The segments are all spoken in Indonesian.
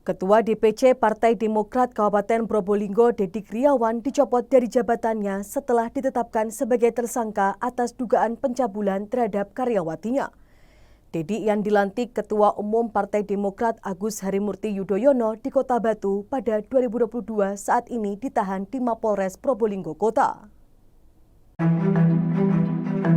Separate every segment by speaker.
Speaker 1: Ketua DPC Partai Demokrat Kabupaten Probolinggo, Dedik Riawan, dicopot dari jabatannya setelah ditetapkan sebagai tersangka atas dugaan pencabulan terhadap karyawatinya. Dedik yang dilantik Ketua Umum Partai Demokrat Agus Harimurti Yudhoyono di Kota Batu pada 2022 saat ini ditahan di Mapolres Probolinggo Kota.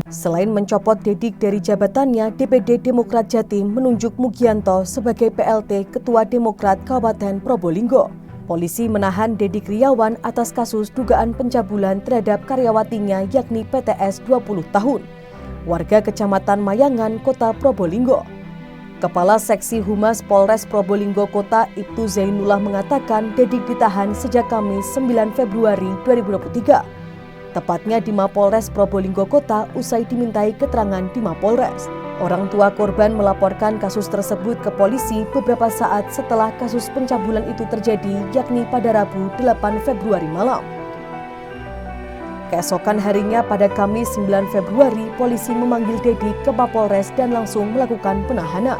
Speaker 1: Selain mencopot Dedik dari jabatannya, DPD Demokrat Jatim menunjuk Mugianto sebagai PLT Ketua Demokrat Kabupaten Probolinggo. Polisi menahan Dedik Riawan atas kasus dugaan pencabulan terhadap karyawatinya yakni PTS 20 tahun, warga Kecamatan Mayangan, Kota Probolinggo. Kepala Seksi Humas Polres Probolinggo Kota Ibtu Zainullah mengatakan Dedik ditahan sejak Kamis 9 Februari 2023. Tepatnya di Mapolres Probolinggo Kota usai dimintai keterangan di Mapolres. Orang tua korban melaporkan kasus tersebut ke polisi beberapa saat setelah kasus pencabulan itu terjadi, yakni pada Rabu 8 Februari malam. Keesokan harinya pada Kamis 9 Februari, polisi memanggil Dedik ke Mapolres dan langsung melakukan penahanan.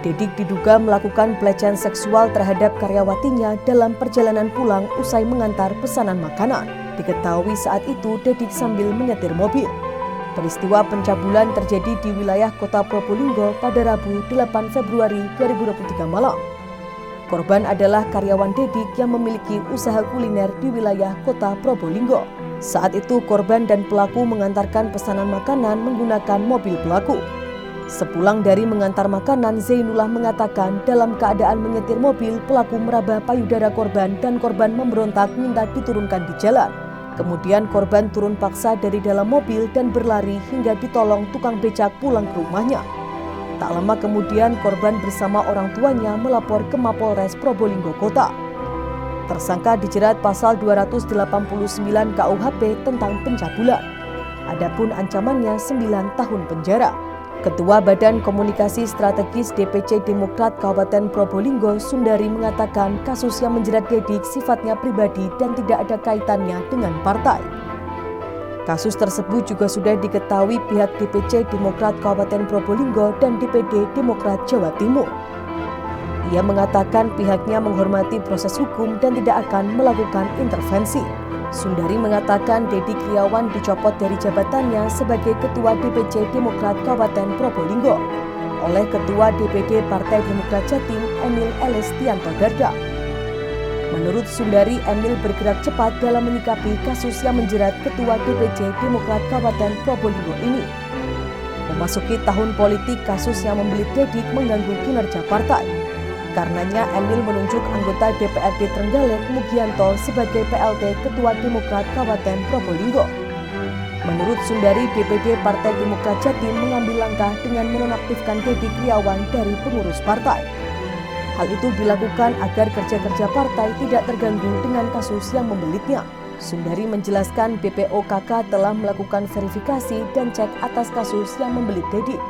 Speaker 1: Dedik diduga melakukan pelecehan seksual terhadap karyawatinya dalam perjalanan pulang usai mengantar pesanan makanan. Diketahui saat itu Dedik sambil menyetir mobil. Peristiwa pencabulan terjadi di wilayah Kota Probolinggo pada Rabu 8 Februari 2023 malam. Korban adalah karyawan Dedik yang memiliki usaha kuliner di wilayah Kota Probolinggo. Saat itu korban dan pelaku mengantarkan pesanan makanan menggunakan mobil pelaku. Sepulang dari mengantar makanan, Zainullah mengatakan dalam keadaan menyetir mobil, pelaku meraba payudara korban dan korban memberontak minta diturunkan di jalan. Kemudian korban turun paksa dari dalam mobil dan berlari hingga ditolong tukang becak pulang ke rumahnya. Tak lama kemudian korban bersama orang tuanya melapor ke Mapolres Probolinggo Kota. Tersangka dijerat pasal 289 KUHP tentang pencabulan. Adapun ancamannya 9 tahun penjara. Ketua Badan Komunikasi Strategis DPC Demokrat Kabupaten Probolinggo, Sundari mengatakan kasus yang menjerat Dedik sifatnya pribadi dan tidak ada kaitannya dengan partai. Kasus tersebut juga sudah diketahui pihak DPC Demokrat Kabupaten Probolinggo dan DPD Demokrat Jawa Timur. Ia mengatakan pihaknya menghormati proses hukum dan tidak akan melakukan intervensi. Sundari mengatakan Dedik Riawan dicopot dari jabatannya sebagai Ketua DPC Demokrat Kabupaten Probolinggo oleh Ketua DPD Partai Demokrat Jatim Emil Elestianto Dardak. Menurut Sundari, Emil bergerak cepat dalam menyikapi kasus yang menjerat Ketua DPC Demokrat Kabupaten Probolinggo ini. Memasuki tahun politik, kasus yang membelit Dedik mengganggu kinerja partai. Karenanya Emil menunjuk anggota DPRD Trenggalek Mugianto sebagai PLT Ketua Demokrat Kabupaten Probolinggo. Menurut Sundari, DPD Partai Demokrat Jatim mengambil langkah dengan menonaktifkan Dedik Riawan dari pengurus partai. Hal itu dilakukan agar kerja-kerja partai tidak terganggu dengan kasus yang membelitnya. Sundari menjelaskan BPOKK telah melakukan verifikasi dan cek atas kasus yang membelit Dedik,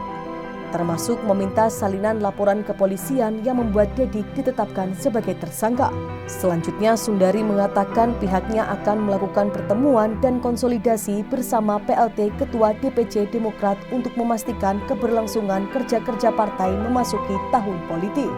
Speaker 1: termasuk meminta salinan laporan kepolisian yang membuat Dedik ditetapkan sebagai tersangka. Selanjutnya, Sundari mengatakan pihaknya akan melakukan pertemuan dan konsolidasi bersama PLT Ketua DPC Demokrat untuk memastikan keberlangsungan kerja-kerja partai memasuki tahun politik.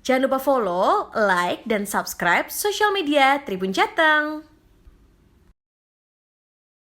Speaker 2: Jangan lupa follow, like, dan subscribe sosial media Tribun Jateng.